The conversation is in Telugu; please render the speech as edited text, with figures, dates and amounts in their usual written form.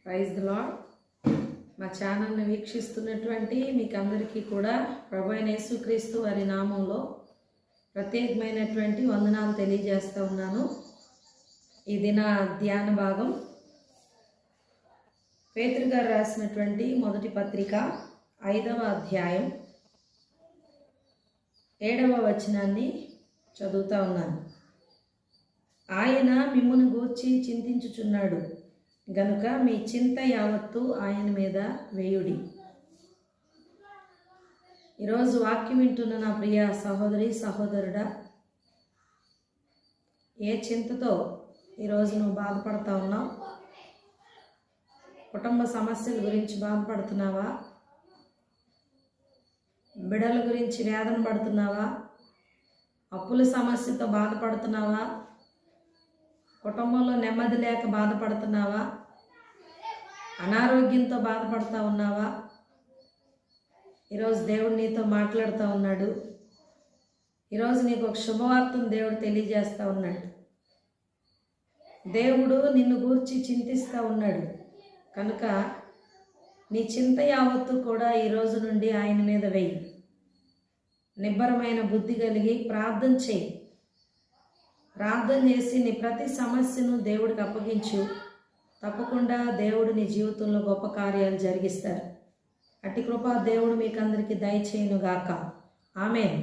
Praise the lord. మా ఛానల్ని వీక్షిస్తున్నటువంటి మీకు అందరికీ కూడా ప్రభువైన యేసుక్రీస్తు వారి నామంలో ప్రత్యేకమైనటువంటి వందనాలు తెలియజేస్తూ ఉన్నాను. ఈ దిన ధ్యాన భాగం పేతురు గారు రాసినటువంటి మొదటి పత్రిక 5వ అధ్యాయం 7వ వచనాన్ని చదువుతూ ఉన్నాను. ఆయన మిమ్మును గూర్చి చింతించుచున్నాడు గనుక మీ చింత యావత్తు ఆయన మీద వేయుడి. ఈరోజు వాక్యం వింటున్న నా ప్రియ సహోదరి సహోదరుడా, ఏ చింతతో ఈరోజు నువ్వు బాధపడతా ఉన్నావు? కుటుంబ సమస్యల గురించి బాధపడుతున్నావా? బిడ్డల గురించి వేదన పడుతున్నావా? అప్పుల సమస్యతో బాధపడుతున్నావా? కుటుంబంలో నెమ్మది లేక బాధపడుతున్నావా? అనారోగ్యంతో బాధపడుతూ ఉన్నావా? ఈరోజు దేవుడు నీతో మాట్లాడుతూ ఉన్నాడు. ఈరోజు నీకు ఒక శుభవార్తను దేవుడు తెలియజేస్తూ ఉన్నాడు. దేవుడు నిన్ను గూర్చి చింతిస్తూ ఉన్నాడు కనుక నీ చింత యావత్తు కూడా ఈరోజు నుండి ఆయన మీద వేయి. నిబ్బరమైన బుద్ధి కలిగి ప్రార్థన చేయి. ప్రార్థన చేసి నీ ప్రతి సమస్యను దేవుడికి అప్పగించు. తప్పకుండా దేవుడు నీ జీవితంలో గొప్ప కార్యాలు జరిగిస్తారు. అట్టి కృప దేవుడు మీకు అందరికీ దయచేయును గాక. ఆమేన్.